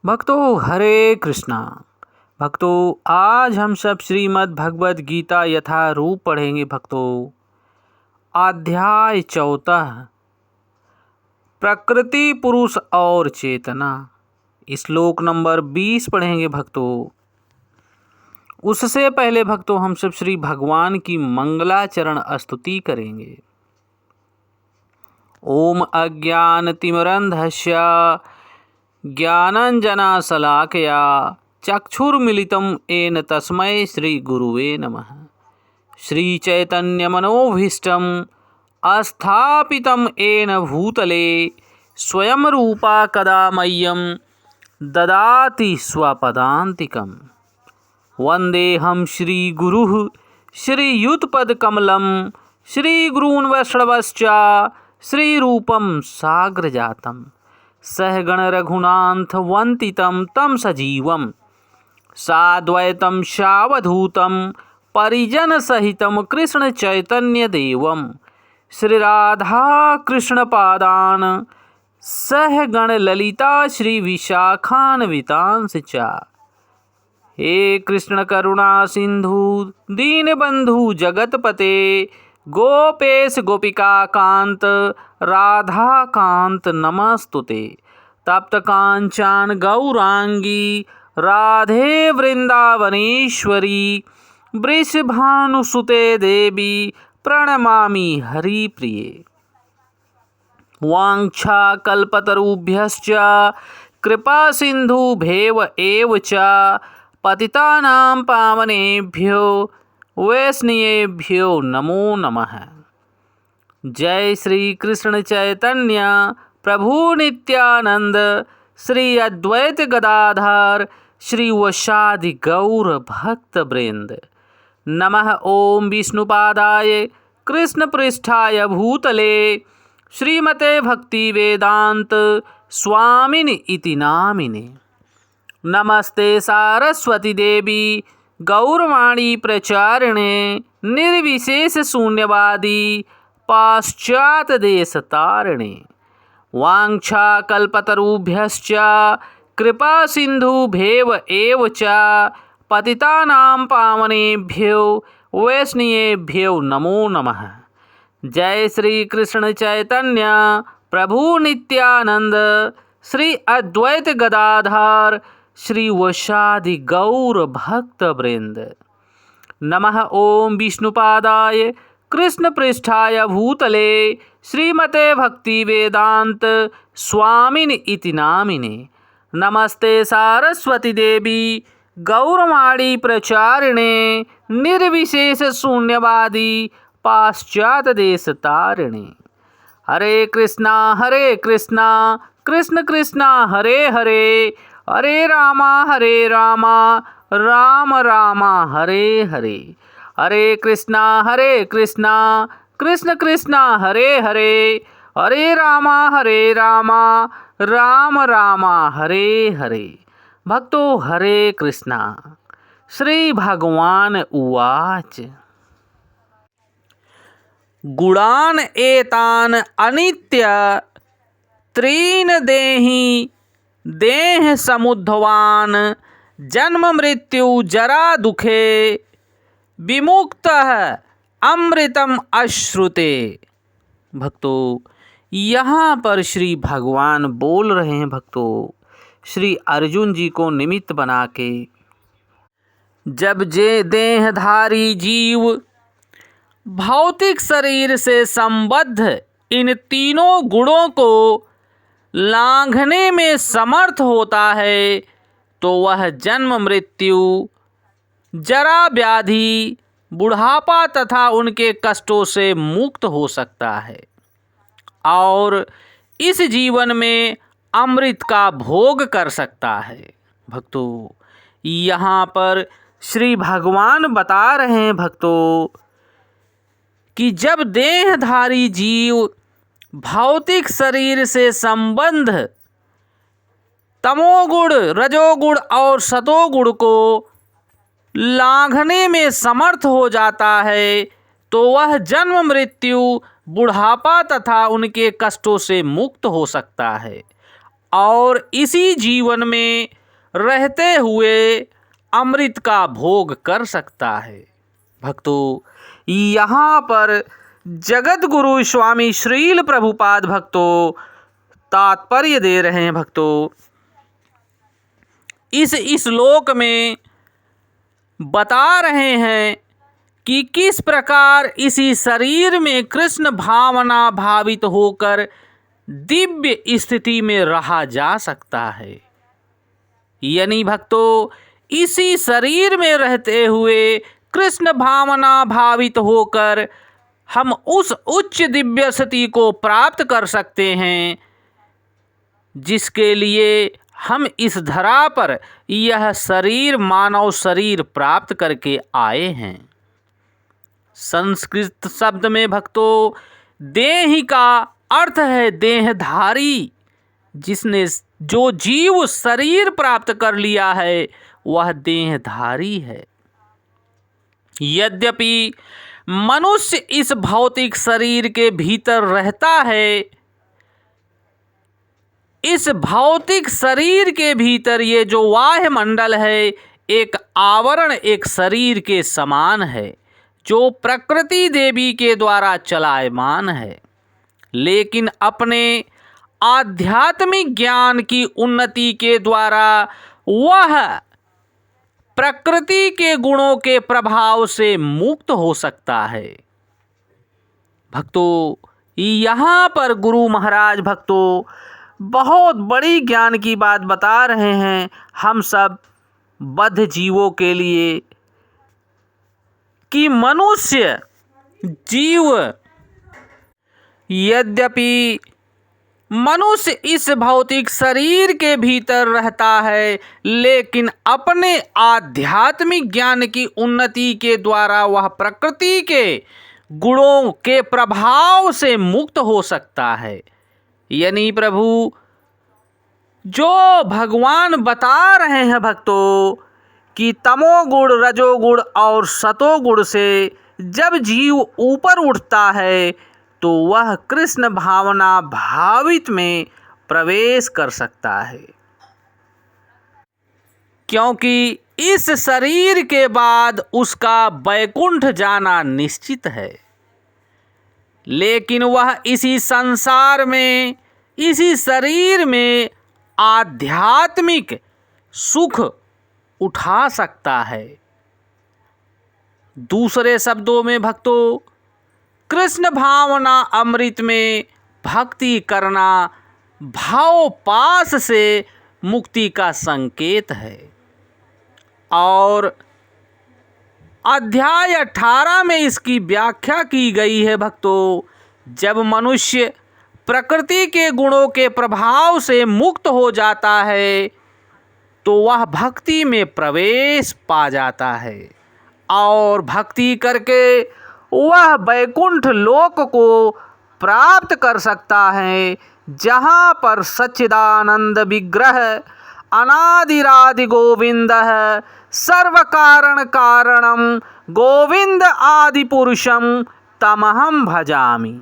भक्तों हरे कृष्णा। भक्तों आज हम सब श्रीमद् भगवद गीता यथारूप पढ़ेंगे। भक्तों अध्याय 14 प्रकृति पुरुष और चेतना, श्लोक नंबर 20 पढ़ेंगे। भक्तों उससे पहले भक्तों हम सब श्री भगवान की मंगलाचरण स्तुति करेंगे। ओम अज्ञानतिमिरन्धस्य ज्ञानाञ्जनशलाकया चक्षुर्मिलितं येन तस्मै श्रीगुरुवे नमः। श्रीचैतन्यमनोभीष्टं स्थापितं येन भूतले स्वयं रूपा कदा मह्यं ददाति स्वपदान्तिकं। वन्देऽहं श्रीगुरुः श्रीयुतपदकमलं श्रीगुरून् वैष्णवश्च श्रीरूपं साग्रजातं सहगण रघुनाथ वन्दितं तं सजीवं साद्वैतं सावधूतं परिजन सहितं कृष्ण चैतन्य देवं श्रीराधा कृष्ण पादान सहगण ललिता श्री विशाखान्वितांश्च च। हे कृष्ण करुणा सिंधु दीनबंधु जगतपते गोपेश गोपिका कांत राधा कांत नमस्तुते। तप्त कांचन गौरांगी राधे वृंदावनेश्वरी वृषभानुसुते देवी प्रणमामि हरिप्रिये। वाञ्छा कल्पतरुभ्यश्च कृपा सिन्धुभ्येव एव च पतितानां पावनेभ्यो वैष्णवेभ्यो नमो नमः। जय श्री कृष्ण चैतन्य प्रभु नित्यानंद श्री अद्वैत गदाधर श्री वशादि गौर भक्त वृंद। नमः ओम विष्णुपादाय कृष्ण पृष्ठाय भूतले श्रीमते भक्ति वेदांत स्वामिनि इति नामिने। नमस्ते सारस्वती देवी गौरवाणी प्रचारिणे निर्विशेष शून्यवादी पाश्चात देश तारिणे। वाञ्छा कल्पतरुभ्यश्च कृपा सिन्धुभ्येव एव च पतितानां पावनेभ्यो वैष्णवेभ्यो नमो नमः। जय श्री कृष्ण चैतन्य प्रभु नित्यानंद श्री अद्वैत गदाधर श्री वशादि गौर भक्त वृंद। नमः ओम विष्णुपादाय कृष्ण पृष्ठाय भूतले श्रीमते भक्ति वेदांत स्वामिनि इति नामिने। नमस्ते सारस्वती देवी गौरवाणी प्रचारिणे निर्विशेष शून्यवादी पाश्चात देश तारिणे। हरे कृष्णा कृष्ण कृष्णा हरे हरे हरे रामा राम राम हरे हरे। हरे कृष्णा कृष्ण कृष्णा हरे हरे हरे राम राम राम हरे हरे। भक्तों हरे कृष्णा। श्री भगवान उवाच गुणान एतान अनित्य त्रीन देहि देह समुद्धवान जन्म मृत्यु जरा दुखे विमुक्तः अमृतम अश्रुते। भक्तों यहाँ पर श्री भगवान बोल रहे हैं भक्तों श्री अर्जुन जी को निमित्त बना के। जब जे देहधारी जीव भौतिक शरीर से संबद्ध इन तीनों गुणों को लांघने में समर्थ होता है तो वह जन्म मृत्यु जरा व्याधि बुढ़ापा तथा उनके कष्टों से मुक्त हो सकता है और इस जीवन में अमृत का भोग कर सकता है। भक्तों यहाँ पर श्री भगवान बता रहे हैं भक्तों कि जब देहधारी जीव भौतिक शरीर से संबंध तमोगुण रजोगुण और सतोगुण को लांघने में समर्थ हो जाता है तो वह जन्म मृत्यु बुढ़ापा तथा उनके कष्टों से मुक्त हो सकता है और इसी जीवन में रहते हुए अमृत का भोग कर सकता है। भक्तों, यहाँ पर जगत गुरु स्वामी श्रील प्रभुपाद भक्तों तात्पर्य दे रहे हैं। भक्तों, इस श्लोक में बता रहे हैं कि किस प्रकार इसी शरीर में कृष्ण भावना भावित होकर दिव्य स्थिति में रहा जा सकता है। यानी भक्तों, इसी शरीर में रहते हुए कृष्ण भावना भावित होकर हम उस उच्च दिव्य स्थिति को प्राप्त कर सकते हैं जिसके लिए हम इस धरा पर यह शरीर, मानव शरीर प्राप्त करके आए हैं। संस्कृत शब्द में भक्तों देह का अर्थ है देहधारी। जिसने जो जीव शरीर प्राप्त कर लिया है वह देहधारी है। यद्यपि मनुष्य इस भौतिक शरीर के भीतर रहता है, इस भौतिक शरीर के भीतर ये जो वायुमंडल है एक आवरण, एक शरीर के समान है जो प्रकृति देवी के द्वारा चलायमान है। लेकिन अपने आध्यात्मिक ज्ञान की उन्नति के द्वारा वह प्रकृति के गुणों के प्रभाव से मुक्त हो सकता है। भक्तों, यहाँ पर गुरु महाराज भक्तों बहुत बड़ी ज्ञान की बात बता रहे हैं हम सब बद्ध जीवों के लिए कि मनुष्य जीव यद्यपि मनुष्य इस भौतिक शरीर के भीतर रहता है, लेकिन अपने आध्यात्मिक ज्ञान की उन्नति के द्वारा वह प्रकृति के गुणों के प्रभाव से मुक्त हो सकता है। यानी प्रभु जो भगवान बता रहे हैं भक्तों कि तमोगुण, रजोगुण और सतोगुण से जब जीव ऊपर उठता है तो वह कृष्ण भावना भावित में प्रवेश कर सकता है। क्योंकि इस शरीर के बाद उसका वैकुंठ जाना निश्चित है। लेकिन वह इसी संसार में, इसी शरीर में आध्यात्मिक सुख उठा सकता है। दूसरे शब्दों में भक्तों, कृष्ण भावना अमृत में भक्ति करना भाव पास से मुक्ति का संकेत है। और अध्याय 18 में इसकी व्याख्या की गई है भक्तों। जब मनुष्य प्रकृति के गुणों के प्रभाव से मुक्त हो जाता है तो वह भक्ति में प्रवेश पा जाता है और भक्ति करके वह वैकुंठ लोक को प्राप्त कर सकता है, जहाँ पर सच्चिदानंद विग्रह अनादिरादि गोविंद सर्व कारण कारणम गोविंद आदि पुरुषम तमहम भजामि।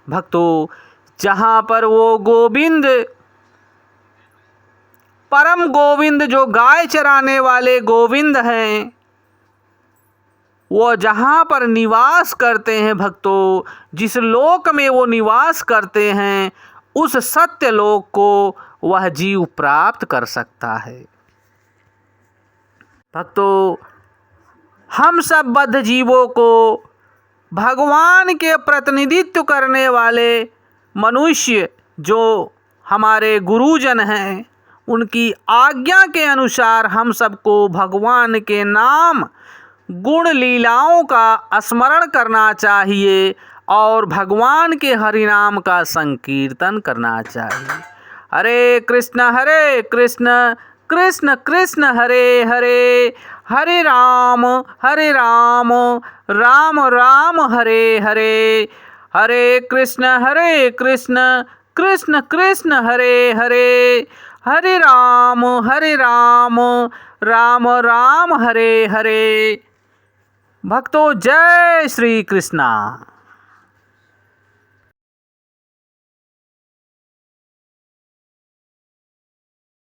भक्तों, जहाँ पर वो गोविंद, परम गोविंद जो गाय चराने वाले गोविंद हैं, वो जहाँ पर निवास करते हैं भक्तों, जिस लोक में वो निवास करते हैं उस सत्य लोक को वह जीव प्राप्त कर सकता है। भक्तों, हम सब बद्ध जीवों को भगवान के प्रतिनिधित्व करने वाले मनुष्य जो हमारे गुरुजन हैं, उनकी आज्ञा के अनुसार हम सबको भगवान के नाम गुण लीलाओं का स्मरण करना चाहिए और भगवान के हरि नाम का संकीर्तन करना चाहिए। हरे कृष्ण कृष्ण कृष्ण हरे हरे, हरे राम राम राम हरे हरे, हरे कृष्ण कृष्ण कृष्ण हरे हरे, हरे राम राम राम हरे हरे। भक्तों, जय श्री कृष्णा।